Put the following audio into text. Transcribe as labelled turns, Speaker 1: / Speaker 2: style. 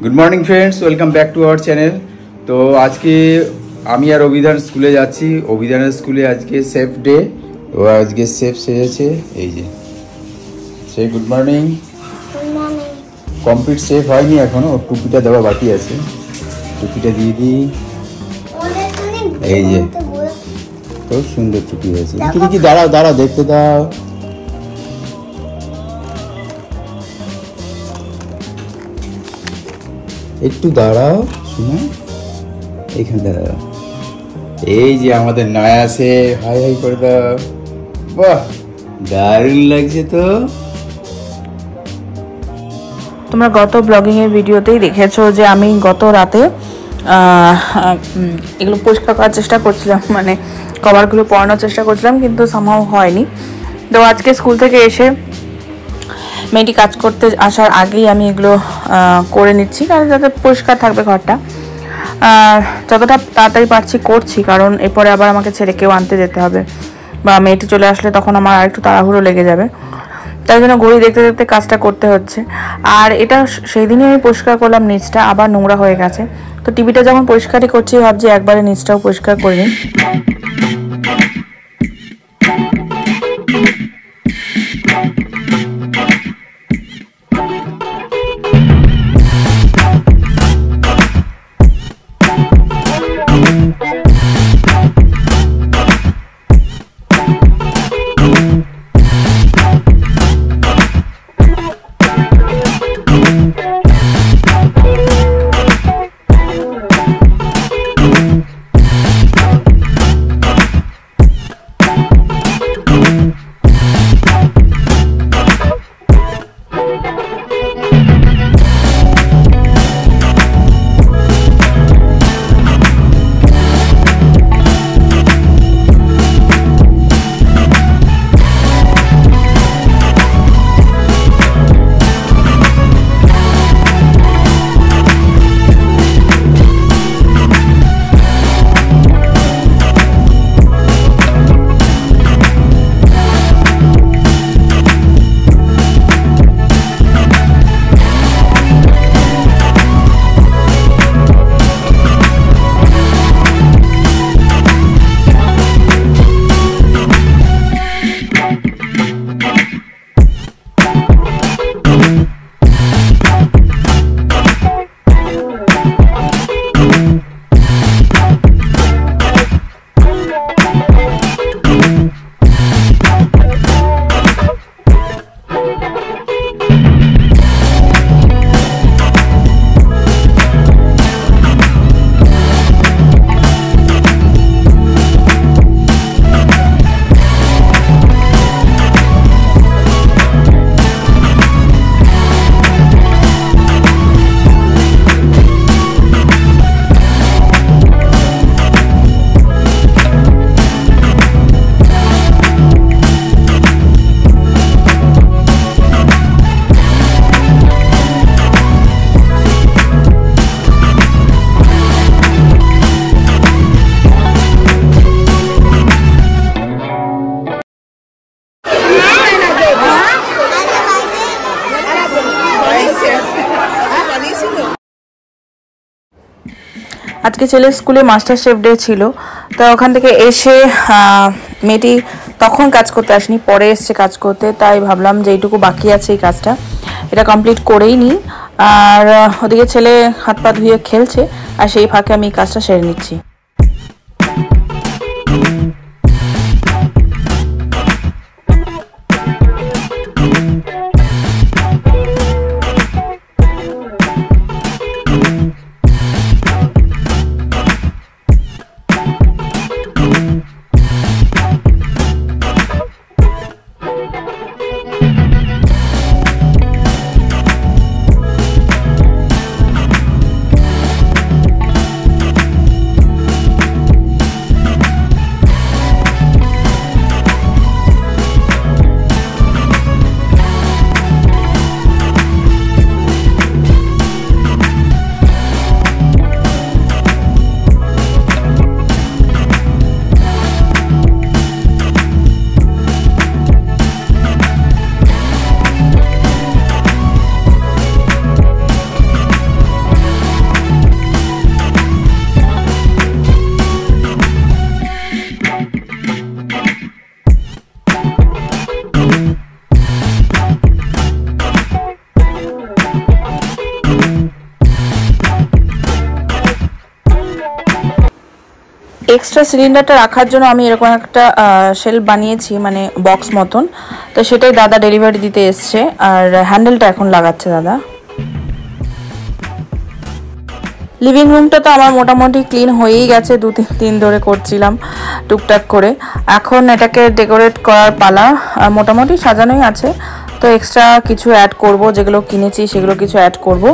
Speaker 1: Good morning friends, welcome back to our channel. तो आज के আমি আর অভিধান স্কুলে যাচ্ছি। অভিধানের স্কুলে আজকে সেফ ডে। ও আজকে সেফ সেজেছে, এই যে সে গুড মর্নিং। কমপ্লিট সেফ হয়নি এখনো, ওর টুপিটা দেওয়া বাকি আছে, টুপিটা দিয়ে দিই। এই যে খুব সুন্দর টুপি হয়েছে। কি দাঁড়াও দাঁড়াও, দেখতে দাও। একটু দাঁড়াও শুনো, এইখানে দাঁড়াও। এই যে আমাদের নয়া সে, হাই হাই করে দাও। বাহ, দারুণ লাগছে তো।
Speaker 2: তোমরা গত ব্লগিং এর ভিডিওতেই দেখেছো যে আমি গত রাতে এগুলো পরিষ্কার করার চেষ্টা করছিলাম, মানে কভারগুলো পরানোর চেষ্টা করছিলাম, কিন্তু সামহাও হয়নি। তো আজকে স্কুল থেকে এসে মেয়েটি কাজ করতে আসার আগেই আমি এগুলো করে নিচ্ছি, কারণ যাতে পরিষ্কার থাকবে ঘরটা। যতটা তাড়াতাড়ি পারছি করছি, কারণ এরপরে আবার আমাকে ছেলেকেও আনতে যেতে হবে, বা মেয়েটি চলে আসলে তখন আমার আর একটু তাড়াহুড়ো লেগে যাবে। তাই জন্য ঘড়ি দেখতে দেখতে কাজটা করতে হচ্ছে। আর এটা সেই দিনই আমি পরিষ্কার করলাম, নিচটা আবার নোংরা হয়ে গেছে। তো টিভিটা যখন পরিষ্কারই করছি ভাবছি একবারে নিচটাও পরিষ্কার করে নিই। আজকে ছেলের স্কুলে মাস্টার শেফ ডে ছিল, তো ওখান থেকে এসে মেয়েটি তখন কাজ করতে আসেনি, পরে এসছে কাজ করতে। তাই ভাবলাম যে এইটুকু বাকি আছে এই কাজটা, এটা কমপ্লিট করেই নিই। আর ওদিকে ছেলে হাত পা ধুয়ে খেলছে, আর সেই ফাঁকে আমি এই কাজটা সেরে নিচ্ছি। এক্সট্রা সিলিন্ডারটা রাখার জন্য আমি এরকম একটা শেলফ বানিয়েছি, মানে বক্স মতন। তো সেটাই দাদা ডেলিভারি দিতে এসছে, আর হ্যান্ডেলটা এখন লাগাচ্ছে দাদা। লিভিং রুমটা তো আমার মোটামুটি ক্লিন হয়েই গেছে, 2-3 দিন ধরে করছিলাম টুকটাক করে। এখন এটাকে ডেকোরেট করার পালা, মোটামুটি সাজানোই আছে। তো এক্সট্রা কিছু অ্যাড করব, যেগুলো কিনেছি সেগুলো কিছু অ্যাড করব।